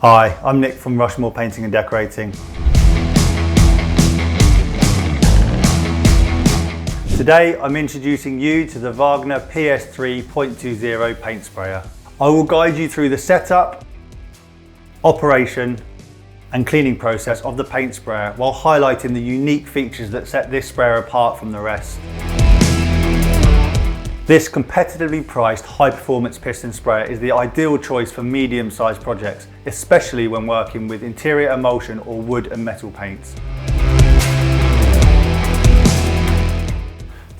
Hi, I'm Nick from Rushmoor Painting and Decorating. Today I'm introducing you to the WAGNER PS 3.20 paint sprayer. I will guide you through the setup, operation and cleaning process of the paint sprayer while highlighting the unique features that set this sprayer apart from the rest. This competitively priced high-performance piston sprayer is the ideal choice for medium-sized projects, especially when working with interior emulsion or wood and metal paints.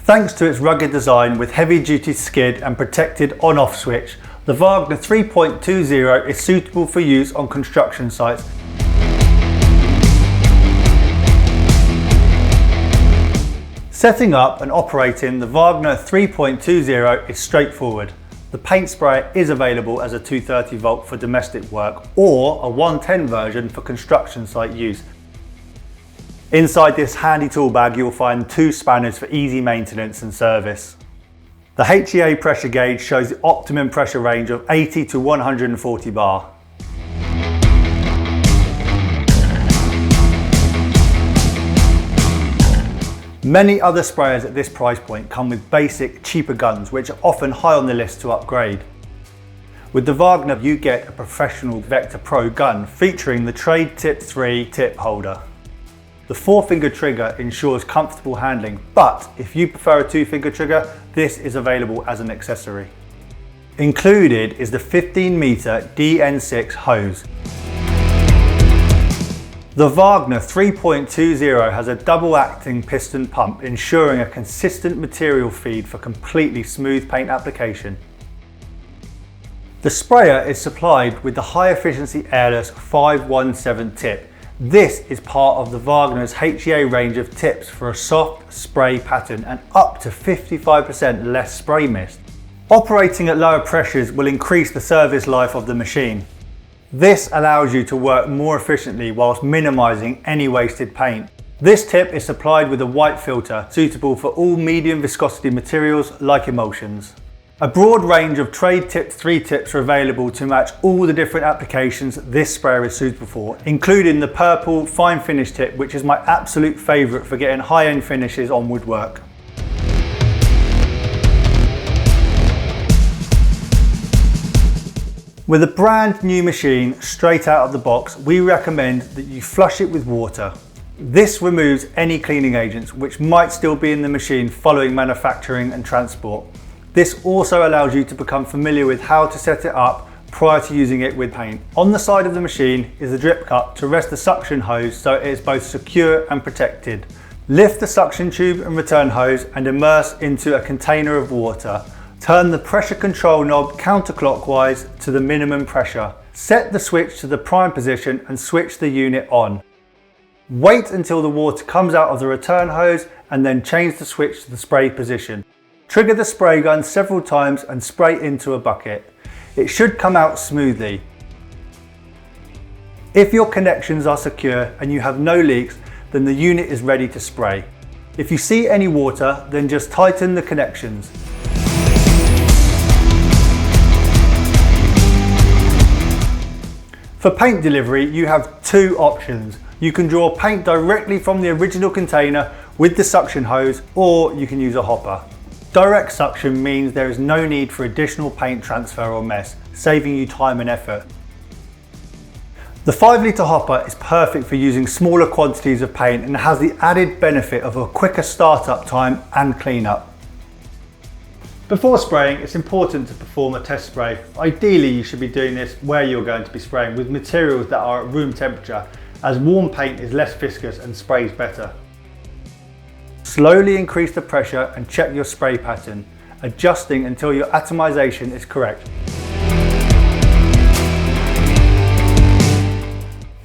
Thanks to its rugged design with heavy-duty skid and protected on-off switch, the WAGNER 3.20 is suitable for use on construction sites. Setting up and operating the WAGNER 3.20 is straightforward. The paint sprayer is available as a 230 volt for domestic work or a 110 version for construction site use. Inside this handy tool bag you'll find 2 spanners for easy maintenance and service. The HEA pressure gauge shows the optimum pressure range of 80 to 140 bar. Many other sprayers at this price point come with basic, cheaper guns which are often high on the list to upgrade. With the WAGNER you get a professional Vector Pro gun featuring the TradeTip 3 tip holder. The 4-finger trigger ensures comfortable handling, but if you prefer a 2-finger trigger, this is available as an accessory. Included is the 15-meter DN6 hose. The WAGNER 3.20 has a double-acting piston pump, ensuring a consistent material feed for completely smooth paint application. The sprayer is supplied with the High Efficiency Airless 517 tip. This is part of the WAGNER's HEA range of tips for a soft spray pattern and up to 55% less spray mist. Operating at lower pressures will increase the service life of the machine. This allows you to work more efficiently whilst minimising any wasted paint. This tip is supplied with a white filter suitable for all medium viscosity materials like emulsions. A broad range of TradeTip 3 tips are available to match all the different applications this sprayer is suitable for, including the purple fine finish tip, which is my absolute favourite for getting high-end finishes on woodwork. With a brand new machine straight out of the box, we recommend that you flush it with water. This removes any cleaning agents which might still be in the machine following manufacturing and transport. This also allows you to become familiar with how to set it up prior to using it with paint. On the side of the machine is a drip cup to rest the suction hose so it is both secure and protected. Lift the suction tube and return hose and immerse into a container of water. Turn the pressure control knob counterclockwise to the minimum pressure. Set the switch to the prime position and switch the unit on. Wait until the water comes out of the return hose and then change the switch to the spray position. Trigger the spray gun several times and spray into a bucket. It should come out smoothly. If your connections are secure and you have no leaks, then the unit is ready to spray. If you see any water, then just tighten the connections. For paint delivery, you have 2 options. You can draw paint directly from the original container with the suction hose, or you can use a hopper. Direct suction means there is no need for additional paint transfer or mess, saving you time and effort. The 5-litre hopper is perfect for using smaller quantities of paint and has the added benefit of a quicker startup time and cleanup. Before spraying, it's important to perform a test spray. Ideally, you should be doing this where you're going to be spraying with materials that are at room temperature, as warm paint is less viscous and sprays better. Slowly increase the pressure and check your spray pattern, adjusting until your atomization is correct.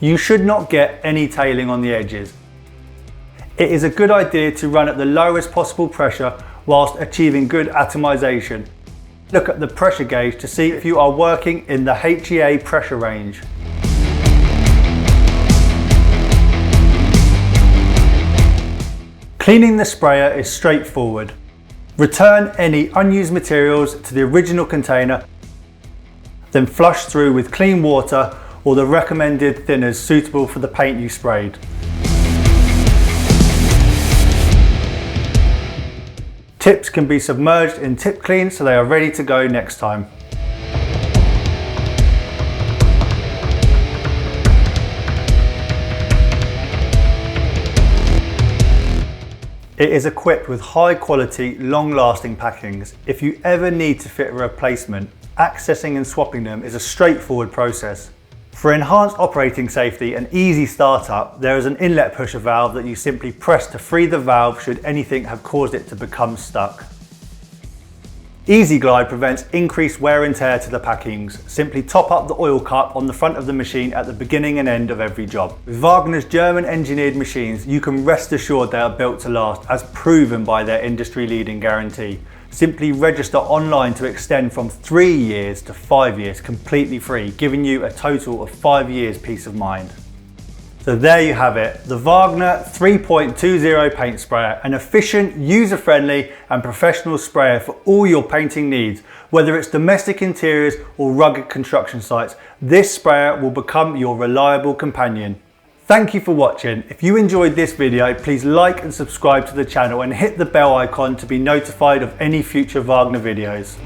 You should not get any tailing on the edges. It is a good idea to run at the lowest possible pressure whilst achieving good atomization. Look at the pressure gauge to see if you are working in the HEA pressure range. Cleaning the sprayer is straightforward. Return any unused materials to the original container, then flush through with clean water or the recommended thinners suitable for the paint you sprayed. Tips can be submerged in tip clean so they are ready to go next time. It is equipped with high quality, long lasting packings. If you ever need to fit a replacement, accessing and swapping them is a straightforward process. For enhanced operating safety and easy startup, there is an inlet pusher valve that you simply press to free the valve should anything have caused it to become stuck. Easy Glide prevents increased wear and tear to the packings. Simply top up the oil cup on the front of the machine at the beginning and end of every job. With Wagner's German engineered machines, you can rest assured they are built to last, as proven by their industry leading guarantee. Simply register online to extend from 3 years to 5 years completely free, giving you a total of 5 years peace of mind. So there you have it, the WAGNER 3.20 paint sprayer, an efficient, user-friendly and professional sprayer for all your painting needs. Whether it's domestic interiors or rugged construction sites, this sprayer will become your reliable companion. Thank you for watching. If you enjoyed this video, please like and subscribe to the channel and hit the bell icon to be notified of any future WAGNER videos.